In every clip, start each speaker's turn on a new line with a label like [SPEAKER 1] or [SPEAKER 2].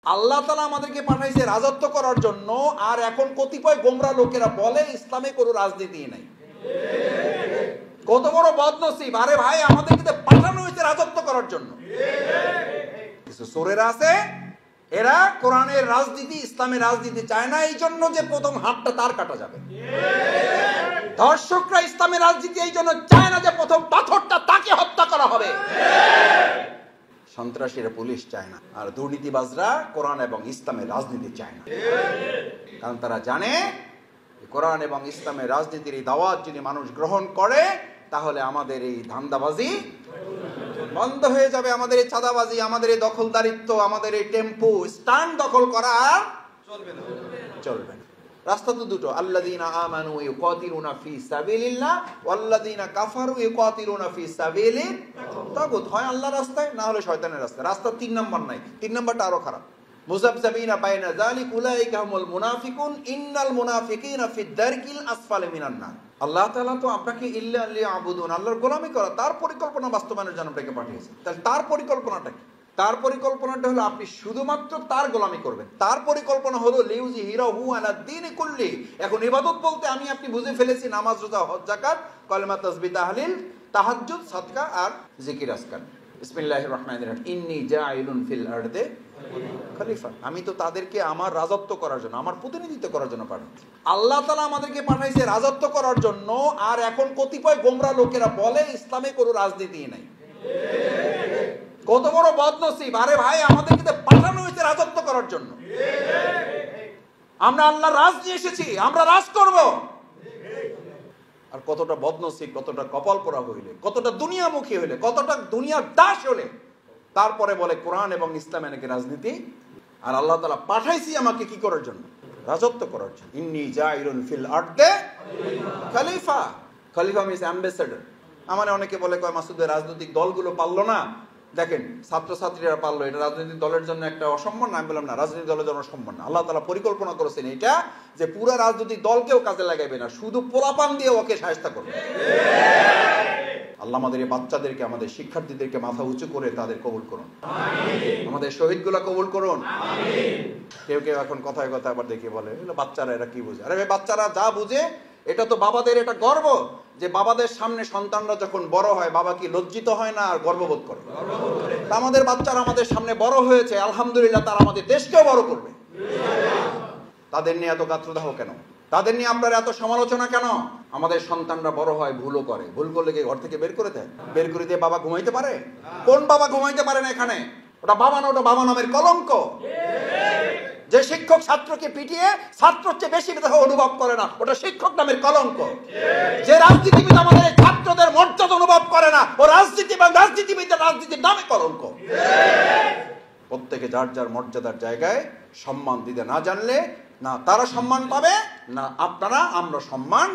[SPEAKER 1] আল্লাহ তাআলা আমাদেরকে পাঠাইছে রাজত্ব করার জন্য, আর এখন কতিপয় গোমরা লোকেরা বলে ইসলামে কোনো রাজনীতি নাই। কত বড় বদনসিব! আরে ভাই, আমাদেরকে পাঠানো হয়েছে রাজত্ব করার জন্য। কিছু চোরেরা আছে, এরা কোরআনের রাজনীতি, ইসলামের রাজনীতি চায় না, এই জন্য যে প্রথম হাতটা তার কাটা যাবে। ধর্ষকরা ইসলামের রাজনীতি এই জন্য চায় না যে প্রথম পাথরটা তাকে হত্যা করা হবে। সন্ত্রাসীরা পুলিশ চায় না, আর দুর্নীতিবাজরা কোরআন এবং ইসলামের রাজনীতি চায় না। কারণ তারা জানে কোরআন এবং ইসলামের রাজনীতির এই দাওয়াত যদি মানুষ গ্রহণ করে, তাহলে আমাদের এই ধান্দাবাজি বন্ধ হয়ে যাবে, আমাদের এই চাঁদাবাজি, আমাদের এই দখলদারিত্ব, আমাদের এই টেম্পু স্ট্যান্ড দখল করা আর চলবে না। রাস্তা তো দুটো, আল্লাযীনা আমানু ইউকাতিলুনা ফি সাবিলিল্লাহ ওয়াল্লাযীনা কাফারু ইউকাতিলুনা ফি সাবিলিত তাগুত। হয় আল্লাহর রাস্তায়, না হলে শয়তানের রাস্তায়। রাস্তা 3 নাম্বার নাই, 3 নাম্বারটা আরো খারাপ। মুযাবযাবিনা বাইনা যালিক উলাইকা হুমুল মুনাফিকুন ইন্নাল মুনাফিকিনা ফি দারকিল আসফালি মিনান নার। আল্লাহ তাআলা তো আপনাকে ইল্লা লিয়াবুদুন, আল্লাহর গোলামি করা, তার পরিকল্পনা বাস্তবায়নের জন্য আপনাকে পাঠিয়েছেন। তাহলে তার পরিকল্পনাটা কি? তার পরিকল্পনাটা হলো আপনি শুধুমাত্র তার গোলামি করবেন। তার পরিকল্পনা হলো লিউযহিরাহু আলা দ্বীনি কুল্লি। এখন ইবাদত বলতে আমি আপনি বুঝে ফেলেছি নামাজ, রোজা, হজ, যাকাত, কালেমা, তাসবিহ, তাহলিল, তাহাজ্জুদ, সাদকা আর জিকির আজকার। বিসমিল্লাহির রহমানির রহিম। ইন্নী জাইলুন ফিল আরদি খলিফা। আমি তো তাদেরকে আমার রাজত্ব করার জন্য, আমার প্রতিনিধিত্ব করার জন্য পাঠাচ্ছি। আল্লাহ তাআলা আমাদেরকে পাঠাইছে রাজত্ব করার জন্য, আর এখন কতিপয় গোমরা লোকেরা বলে ইসলামে কোনো রাজনীতি নাই। কত বড় বদনসিব! আরে ভাই, আমাদেরকে পাঠানো হয়েছে রাজত্ব করার জন্য। আমরা আল্লাহর রাজ নিয়ে এসেছি, আমরা রাজ করব। আর কতটা বদনসিব, কতটা কপাল পোড়া হইলে, কতটা দুনিয়ামুখী হইলে, কতটা দুনিয়ার দাস হলে তারপরে বলে কোরআন এবং ইসলামে নাকি রাজনীতি। আর আল্লাহ তাআলা পাঠাইছি আমাকে কি করার জন্য? রাজত্ব করার জন্য। ইন্নী জাইলুন ফিল আরদি খলিফা। খলিফা মিন্স অ্যাম্বাসেডর। আমারে অনেকে বলে, কয় মাসুদের রাজনৈতিক দলগুলো পারলো না, দেখেন ছাত্রছাত্রীরা পারলো, এটা রাজনৈতিক দলের জন্য একটা অসম্মান না। আমি বললাম না, রাজনৈতিক দলের জন্য অসম্মান না। আল্লাহ তাআলা পরিকল্পনা করেছেন এটা, যে পুরো রাজনৈতিক দলকেও কাজে লাগাইবে না, শুধু পোলাপান দিয়ে ওকে শায়েস্তা করবে। আল্লাহ আমাদের এই বাচ্চাদেরকে, আমাদের শিক্ষার্থীদেরকে মাথা উঁচু করে তাদের কবুল করুন, আমাদের শহীদগুলা কবুল করুন। কেউ কেউ এখন কথায় কথায় আবার দেখে বলে, বাচ্চারা এরা কি বুঝে? আরে ভাই, বাচ্চারা যা বুঝে, এটা তো বাবাদের এটা গর্ব যে বাবাদের সামনে সন্তানরা যখন বড় হয়, বাবা কি লজ্জিত হয় না আর গর্ববোধ করে? আমাদের বাচ্চারা আমাদের সামনে বড় হয়েছে, আলহামদুলিল্লাহ, তারা আমাদের দেশকেও বড় করবে। তাদের নিয়ে এত গাত্রদাহ কেন? তাদের নিয়ে আপনার এত সমালোচনা কেন? আমাদের সন্তানরা বড় হয়, ভুলও করে, ভুল করলে ঘর থেকে বের করে দেয়। বের করে দিয়ে বাবা ঘুমাইতে পারে? কোন বাবা ঘুমাইতে পারে না এখানে? ওটা বাবা না, ওটা বাবা নামের কলঙ্ক। যে শিক্ষক ছাত্রকে পিটিয়ে ছাত্রর চেয়ে বেশি ব্যথা অনুভব করে না, ওটা শিক্ষক নামের কলঙ্ক। যে রাজনীতিবিদ আমাদের ছাত্রদের মর্যাদা অনুভব করে না, ও রাজনীতিবিদের রাজনীতির নামে কলঙ্ক। প্রত্যেকে যার যার মর্যাদার জায়গায় সম্মান দিতে না জানলে, না তারা সম্মান পাবে, না আপনারা আমরা সম্মান।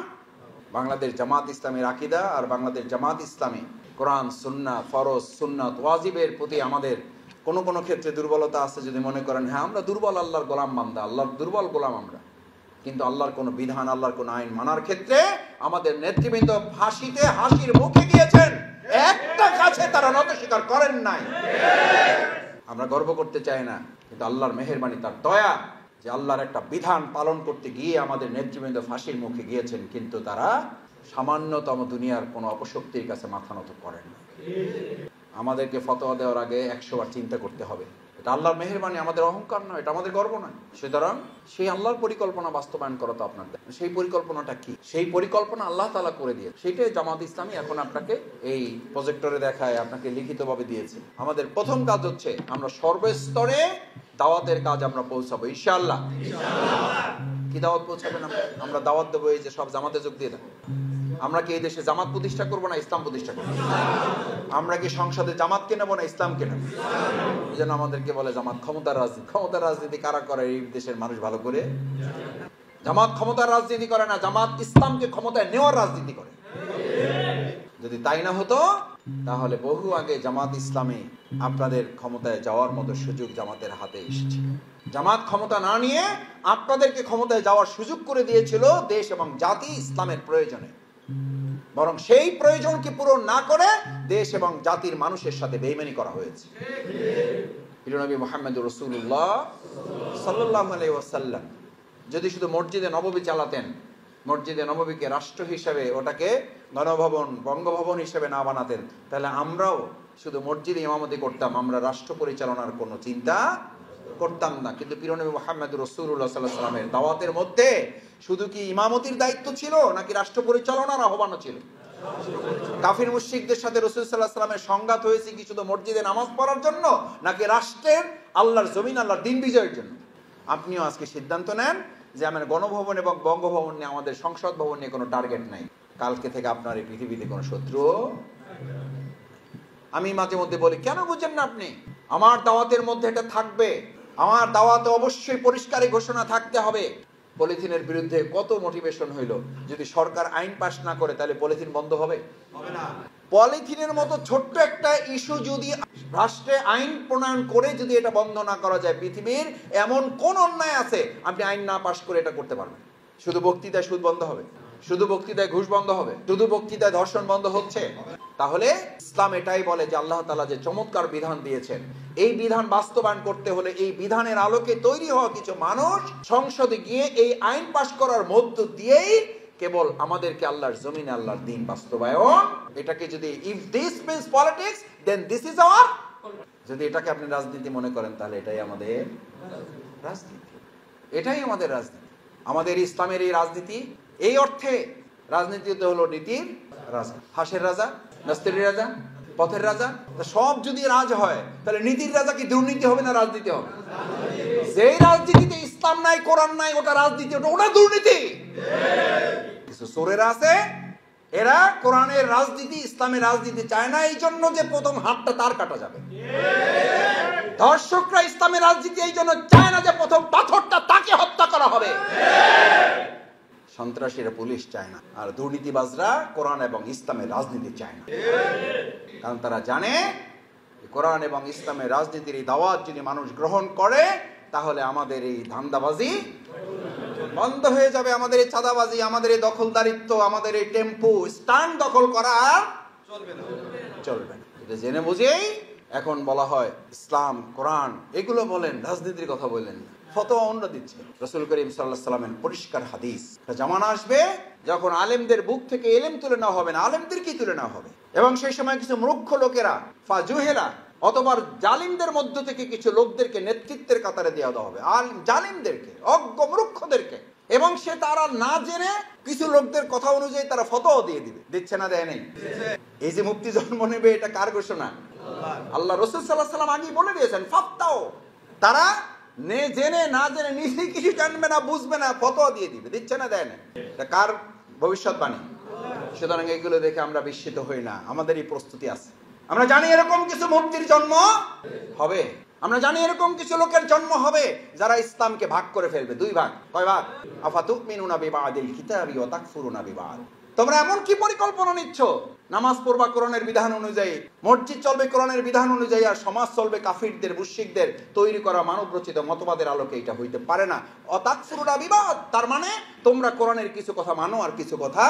[SPEAKER 1] বাংলাদেশ জামাত ইসলামের আকীদা আর বাংলাদেশ জামাত ইসলামী কোরআন, সুন্নাহ, ফরজ, সুন্নাত, ওয়াজিবের প্রতি আমাদের কোন কোন ক্ষেত্রে দুর্বলতা আছে। যদি মনে করেন হ্যাঁ আমরা দুর্বল, আল্লাহর গোলাম বান্দা, আল্লাহর দুর্বল গোলাম আমরা, কিন্তু আল্লাহর কোন বিধান, আল্লাহর কোন আইন মানার ক্ষেত্রে আমাদের নেতৃবৃন্দ ফাঁসিতে হাসির মুখে গিয়েছেন, একটা কাছে তারা নত স্বীকার করেন নাই। আমরা গর্ব করতে চাই না, কিন্তু আল্লাহর মেহেরবানি, তার দয়া, যে আল্লাহর একটা বিধান পালন করতে গিয়ে আমাদের নেতৃবৃন্দ ফাঁসির মুখে গিয়েছেন, কিন্তু তারা সামান্যতম দুনিয়ার কোনো অপশক্তির কাছে মাথা নত করেন না। আমাদেরকে ফতোয়া দেওয়ার আগে 100 বার চিন্তা করতে হবে। এটা আল্লাহর মেহেরবানি, আমাদের অহংকার নয়, এটা আমাদের গর্ব নয়। সুতরাং সেই আল্লাহর পরিকল্পনা বাস্তবায়ন করা তো আপনার। সেই পরিকল্পনাটা কি? সেই পরিকল্পনা আল্লাহ তাআলা করে দিয়ে, সেটাই জামাত ইসলামী এখন আপনাকে এই প্রজেক্টরে দেখায়, আপনাকে লিখিতভাবে দিয়েছে। আমাদের প্রথম কাজ হচ্ছে আমরা সর্বস্তরে দাওয়াতের কাজ আমরা পৌঁছাবো ইনশাআল্লাহ। কি দাওয়াত পৌঁছাবেন? আমরা দাওয়াত দেবো এই যে সব জামাতে যোগ দিয়ে দেন। আমরা কি এই দেশে জামাত প্রতিষ্ঠা করবো না ইসলাম প্রতিষ্ঠা করবো? আমরা কি সংসদে জামাতকে নেবো না ইসলামকে নেবো? এই জন্য আমাদেরকে বলে জামাত ক্ষমতার রাজনীতি। ক্ষমতার রাজনীতি কারা করে এই দেশের মানুষ ভালো করে? জামাত ক্ষমতার রাজনীতি করে না, জামাত ইসলামকে ক্ষমতায় নেওয়ার রাজনীতি করে। যদি তাই না হতো, তাহলে বহু আগে জামাত ইসলামী আপনাদের ক্ষমতায় যাওয়ার মতো সুযোগ জামাতের হাতে এসেছে। জামাত ক্ষমতা না নিয়ে আপনাদেরকে ক্ষমতায় যাওয়ার সুযোগ করে দিয়েছিল দেশ এবং জাতি ইসলামের প্রয়োজনে। বরং সেই প্রয়োজনকে পূরণ না করে দেশ এবং জাতির মানুষের সাথে বেইমানি করা হয়েছে। প্রিয় নবী মুহাম্মদুর রাসূলুল্লাহ সাল্লাল্লাহু আলাইহি ওয়াসাল্লাম যদি শুধু মসজিদে নববী চালাতেন, মসজিদে নববীকে রাষ্ট্র হিসেবে, ওটাকে গণভবন বঙ্গভবন হিসেবে না বানাতেন, তাহলে আমরাও শুধু মসজিদে ইমামতি করতাম, আমরা রাষ্ট্র পরিচালনার কোনো চিন্তা করতাম না। কিন্তু প্রিয় নবী মুহাম্মদুর রাসূলুল্লাহ সাল্লাল্লাহু আলাইহি ওয়াসাল্লামের দাওয়াতের মধ্যে শুধু কি ইমামতির দায়িত্ব ছিল নাকি রাষ্ট্র পরিচালনার আহ্বানও ছিল? কাফির মুশরিকদের সাথে রাসূল সাল্লাল্লাহু আলাইহি ওয়াসাল্লামের সংঘাত হয়েছে কি শুধু মসজিদে নামাজ পড়ার জন্য, নাকি রাষ্ট্রের, আল্লাহর জমিন, আল্লাহর দিন বিজয়ের জন্য? আপনিও আজকে সিদ্ধান্ত নেন যে আমার গণভবন এবং বঙ্গভবন নিয়ে, আমাদের সংসদ ভবন নিয়ে কোনো টার্গেট নাই। কালকে থেকে আপনার এই পৃথিবীতে কোনো শত্রু। আমি মাঝে মধ্যে বলি, কেন বুঝেন না আপনি? আমার দাওয়াতের মধ্যে এটা থাকবে, আমার দাওয়াতে অবশ্যই পরিষ্কারই ঘোষণা থাকতে হবে। পলিথিনের বিরুদ্ধে কত মোটিভেশন হইলো, যদি সরকার আইন পাস না করে তাহলে পলিথিন বন্ধ হবে না। পলিথিনের মতো ছোট্ট একটা ইস্যু যদি রাষ্ট্রে আইন প্রণয়ন করে যদি এটা বন্ধ না করা যায়, পৃথিবীর এমন কোন অন্যায় আছে আপনি আইন না পাস করে এটা করতে পারবেন? শুধু বক্তৃতায় সুদ বন্ধ হবে, শুধু বক্তৃতায় ঘুষ বন্ধ হবে, শুধু বক্তৃতায় ধর্ষণ বন্ধ হচ্ছে? তাহলে ইসলাম এটাই বলে যে আল্লাহ তাআলা যে চমৎকার বিধান দিয়েছেন, এই বিধান বাস্তবায়ন করতে হলে এই বিধানের আলোকে তৈরি হওয়া কিছু মানুষ সংসদে গিয়ে এই আইন পাস করার মধ্য দিয়েই কেবল আমাদেরকে আল্লাহর জমিনে আল্লাহর দ্বীন বাস্তবায়ন। এটাকে যদি if this means politics then this is our, যদি এটাকে আপনি রাজনীতি মনে করেন তাহলে এটাই আমাদের রাজনীতি, এটাই আমাদের রাজনীতি। আমাদের ইসলামের এই রাজনীতি, এই অর্থে রাজনীতিতে হলো নীতির রাজা, হাসের রাজা, নাস্তির রাজা, পথের রাজা। সব যদি রাজ হয় তাহলে নীতির রাজা কি দুর্নীতি হবে না রাজনীতি হবে? যেই রাজনীতিতে ইসলাম নাই, কোরআন নাই, ওটা রাজনীতি, ওটা দুর্নীতি। কিছু চোরেরা আছে, এরা কোরআনের রাজনীতি, ইসলামের রাজনীতি চায় না, এই জন্য যে প্রথম হাতটা তার কাটা যাবে। ধর্ষকরা ইসলামের রাজনীতি এই জন্য চায় না যে প্রথম পাথরটা তাকে হত্যা করা হবে। সন্ত্রাসীরা পুলিশ চায় না, আর দুর্নীতিবাজরা কোরআন এবং ইসলামের রাজনীতি চায় না। কারণ তারা জানে কোরআন এবং ইসলামের রাজনীতির এই দাওয়াত যদি মানুষ গ্রহণ করে তাহলে আমাদের এই ধান্দাবাজি বন্ধ হয়ে যাবে, আমাদের এই চাঁদাবাজি, আমাদের এই দখলদারিত্ব, আমাদের এই টেম্পু স্ট্যান্ড দখল করা চলবে না। এটা জেনে বুঝেই এখন বলা হয় ইসলাম, কোরআন এগুলো বলেন, রাজনীতির কথা বলেন না, ফতোয়া অন্যরা দিচ্ছে। রাসূল করিম সাল্লাল্লাহু আলাইহি ওয়াসাল্লামের পরিষ্কার হাদিস, জামানা আসবে যখন আলেমদের বুক থেকে ইলম তুলে নেওয়া হবে না, আলেমদেরকেই তুলে নেওয়া হবে। এবং সেই সময় কিছু মূর্খ লোকেরা, ফাজুহেরা অথবা জালিমদের মধ্য থেকে কিছু লোকদেরকে নেতৃত্বের কাতারে দেওয়া হবে, আলেম জালিমদেরকে, অজ্ঞ মূর্খদেরকে। এবং সে তারা না জেনে কিছু লোকদের কথা অনুযায়ী তারা ফতোয়া দিয়ে দিবে। দিচ্ছে না, দেয় নাই? এই যে মুফতি জন্ম নেবে, এটা কার ঘোষণা? আল্লাহ, রাসূল সাল্লাল্লাহু আলাইহি ওয়াসাল্লাম আগেই বলে দিয়েছেন ফাফতাও। তারা জেনে না জেনে, নিজে কিছু জানবে না, বুঝবে না, ফতোয়া দিয়ে দিবে। দিচ্ছে না, দেয় না? এটা কার ভবিষ্যৎবাণী? সুতরাং এগুলো দেখে আমরা বিস্মিত হই না, আমাদেরই প্রস্তুতি আছে। আমরা জানি এরকম কিছু মুফতির জন্ম হবে, আমরা জানি এরকম কিছু লোকের জন্ম হবে যারা ইসলামকে ভাগ করে ফেলবে, দুই ভাগ। কয় ভাগ? আফাতুমিনুনা বিবাদিল কিতাবি ওয়া তাকফুরুনা বিবাদ। তোমরা এমন কি পরিকল্পনা নিচ্ছ, নামাজ পড়বা কোরআনের বিধান অনুযায়ী, মসজিদ চলবে কোরআনের বিধান অনুযায়ী, আর সমাজ চলবে কাফিরদের, মুশরিকদের তৈরি করা মানব রচিত মতবাদের আলোকে? এটা হইতে পারে না। অতাকফুরুনা বিবাদ, তার মানে তোমরা কোরআনের কিছু কথা মানো আর কিছু কথা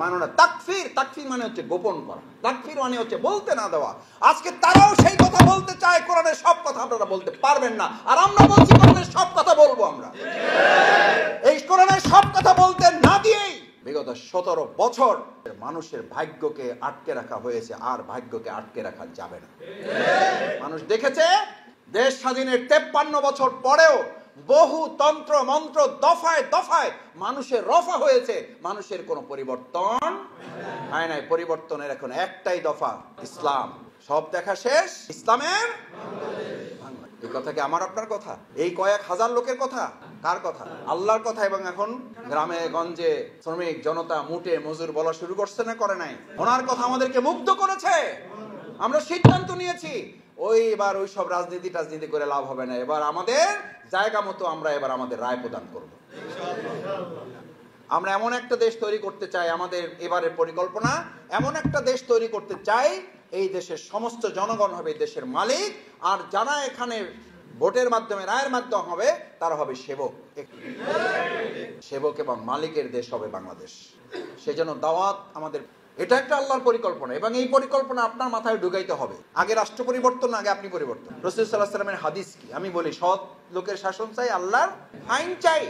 [SPEAKER 1] মানো না। তাকফির, তাকফির মানে হচ্ছে গোপন করা, তাকফির মানে হচ্ছে বলতে না দেওয়া। আজকে তারাও সেই কথা বলতে চায়, কোরআনের সব কথা আপনারা বলতে পারবেন না, আর আমরা বলছি কোরআনের সব কথা বলবো। আমরা এই কোরআনের সব কথা বলতে না দিয়েই বিগত 17 বছর মানুষের ভাগ্যকে আটকে রাখা হয়েছে, আর ভাগ্যকে আটকে রাখা যাবে না। মানুষ দেখেছে দেশ স্বাধীনের 53 বছর পরেও বহু তন্ত্র মন্ত্র দফায় দফায় মানুষের রফা হয়েছে, মানুষের কোনো পরিবর্তন হয় নাই। পরিবর্তনের এখন একটাই দফা, ইসলাম। সব দেখা শেষ, ইসলামের এই কথা কি আমার আপনার কথা? এই কয়েক হাজার লোকের কথা? কার কথা? আল্লাহর কথা। এবং এখন গ্রামে গঞ্জে শ্রমিক জনতা, মুটে মজুর বলা শুরু করছে না, করে নাই? ওনার কথা আমাদেরকে মুগ্ধ করেছে। আমরা সিদ্ধান্ত নিয়েছি এবার ওই সব রাজনীতি করে লাভ হবে না, এবার আমাদের জায়গা মতো আমরা এবার আমাদের রায় প্রদান করব। আমরা এমন একটা দেশ তৈরি করতে চাই, আমাদের এবারের পরিকল্পনা এমন একটা দেশ তৈরি করতে চাই, এই দেশের সমস্ত জনগণ হবে দেশের মালিক, আর যারা এখানে ভোটের মাধ্যমে, রায়ের মাধ্যমে হবে, তারা হবে সেবক। সেবক এবং মালিকের দেশ হবে বাংলাদেশ। সেজন্য দাওয়াত আমাদের এটা একটা আল্লাহর পরিকল্পনা, এবং এই পরিকল্পনা আপনার মাথায় ঢুকাইতে হবে। আগে রাষ্ট্র পরিবর্তন, আগে আপনি পরিবর্তন। রাসূল সাল্লাল্লাহু আলাইহি ওয়াসাল্লামের হাদিস কি? আমি বলি, সৎ লোকের শাসন চাই, আল্লাহর আইন চাই।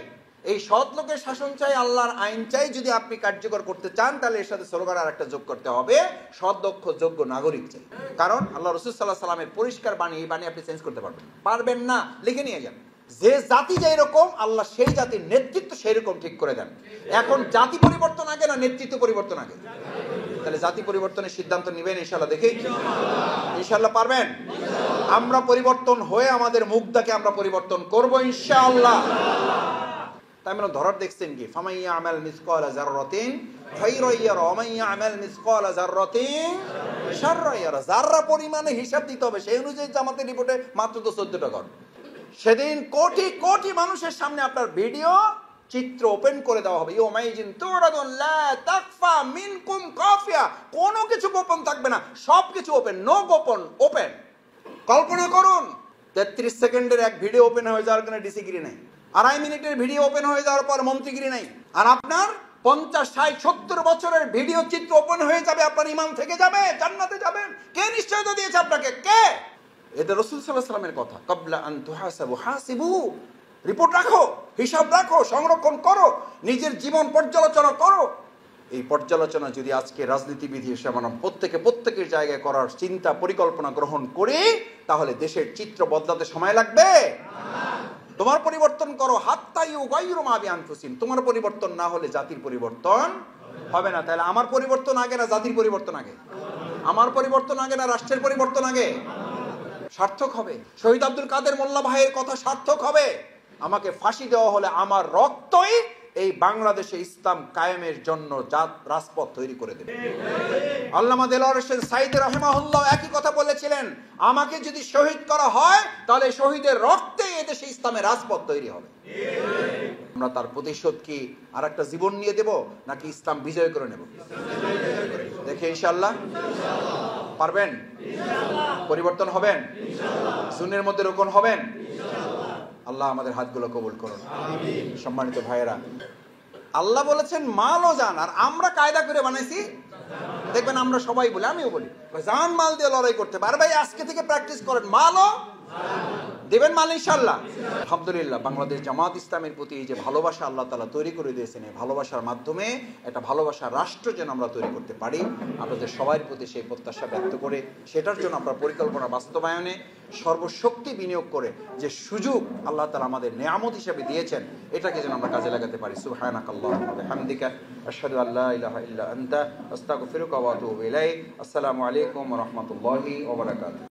[SPEAKER 1] এই সৎ লোকের শাসন চাই, আল্লাহর আইন চাই যদি আপনি কার্যকর করতে চান, তাহলে এর সাথে স্লোগান আর একটা যোগ করতে হবে, সৎ, দক্ষ, যোগ্য নাগরিক চাই। কারণ আল্লাহ রাসূল সাল্লাল্লাহু আলাইহি ওয়াসাল্লামের পরিষ্কার বাণী, এই বাণী আপনি চেঞ্জ করতে পারবেন না। লিখে নিয়ে যান, যে জাতি যেই রকম আল্লাহ সেই জাতির নেতৃত্ব সেই রকম ঠিক করে দেন। এখন জাতি পরিবর্তন আগে না নেতৃত্ব পরিবর্তন আগে? তাহলে জাতি পরিবর্তনের সিদ্ধান্ত নেবেন ইনশাআল্লাহ। দেখি ইনশাআল্লাহ পারবেন? আমরা পরিবর্তন হয়ে আমাদের মুখটাকে আমরা পরিবর্তন করব ইনশাআল্লাহ। তাই মানে ধরার দেখছেন কি, ফামাইয়া আমাল মিসকালা যাররাতিন খায়রান ইয়ারা ওয়া মান ইয়ামাল মিসকালা যাররাতিন শাররান ইয়ারা। যাররা পরিমাণে হিসাব দিতে হবে, সেই অনুযায়ী জামাতের রিপোর্টে মাত্র তো 14টা ঘর। সেদিন কোটি কোটি মানুষের সামনে আপনার ভিডিও চিত্র ওপেন করে দেওয়া হবে। ইউমাইজিন তুরাদুন লা তাকফা মিনকুম কাফিয়া। কোনো কিছু গোপন থাকবে না, সবকিছু ওপেন, নো গোপন, ওপেন। কল্পনা করুন, 33 সেকেন্ডের এক ভিডিও ওপেন হয়ে যাওয়ার কারণে ডিসিগিরি নাই, 2.5 মিনিটের ভিডিও ওপেন হয়ে যাওয়ার পর মন্ত্রীগিরি নাই। আর আপনার 50, 60, 70 বছরের ভিডিও চিত্র ওপেন হয়ে যাবে, আপনার ঈমান থেকে যাবে, জান্নাতে যাবেন। কে নিশ্চয়তা দিয়েছে আপনাকে? কে? এটা রাসূল সাল্লাল্লাহু আলাইহি ওয়াসাল্লামের কথা। ক্বাবলা আন তুহাসাবু হাসিবু। রিপোর্ট রাখো, হিসাব রাখো, সংরক্ষণ করো, নিজের জীবন পর্যালোচনা করো। এই পর্যালোচনা যদি আজকে রাজনীতিবিদ হিসেবে আমরা প্রত্যেকের জায়গায় করার চিন্তা পরিকল্পনা গ্রহণ করি, তাহলে দেশের চিত্র বদলাতে সময় লাগবে না। তোমার পরিবর্তন করো, হাত্তা ইউগাইরু মা বিআনফুসিহিম। তোমার পরিবর্তন না হলে জাতির পরিবর্তন হবে না। তাহলে আমার পরিবর্তন আগে না জাতির পরিবর্তন আগে? আমার পরিবর্তন আগে না রাষ্ট্রের পরিবর্তন আগে? সার্থক হবে। শহীদ আব্দুল কাদের মোল্লা ভাইয়ের কথা সার্থক হবে। আমাকে ফাঁসি দেওয়া হলে আমার রক্তই এই বাংলাদেশে ইসলাম কায়েমের জন্য রাজপথ তৈরি করে দেবে। আল্লামা দেলোয়ার হোসেন সাঈদী রাহিমাহুল্লাহ একই কথা বলেছিলেন, আমাকে যদি শহীদ করা হয় তাহলে শহীদের রক্তে এদেশে ইসলামের রাজপথ তৈরি হবে। আমরা তার প্রতিশোধ কি আর একটা জীবন নিয়ে দেব, নাকি ইসলাম বিজয় করে নেব? দেখে ইনশাআল্লাহ পারবেন? পরিবর্তন হবেন? জুনের মধ্যে রোকন হবেন? আল্লাহ আমাদের হাতগুলো কবুল করুন। সম্মানিত ভাইয়েরা, আল্লাহ বলেছেন মালও জান, আর আমরা কায়দা করে বানাইছি। দেখবেন আমরা সবাই বলি, আমিও বলি, জান মাল দিয়ে লড়াই করতে পারে। ভাই আজকে থেকে প্র্যাকটিস করেন, মালও দেবেন মাল ইনশাআল্লাহ। আলহামদুলিল্লাহ, বাংলাদেশ জামাত ইসলামের প্রতি এই যে ভালোবাসা আল্লাহ তাআলা তৈরি করে দিয়েছেন, এই ভালোবাসার মাধ্যমে একটা ভালোবাসার রাষ্ট্র যেন আমরা তৈরি করতে পারি, আপনাদের সবার প্রতি সেই প্রত্যাশা ব্যক্ত করে সেটার জন্য আমরা পরিকল্পনা বাস্তবায়নে সর্বশক্তি বিনিয়োগ করে যে সুযোগ আল্লাহ তাআলা আমাদের নেয়ামত হিসেবে দিয়েছেন, এটাকে যেন আমরা কাজে লাগাতে পারি। সুবহানাকাল্লাহুম্মা ওয়া বিহামদিকা আশহাদু আল্লা ইলাহা ইল্লা আনতা আস্তাগফিরুকা ওয়া আতুবু ইলাইক। আসসালামু আলাইকুম ওয়া রাহমাতুল্লাহি ওয়া বারাকাতুহু।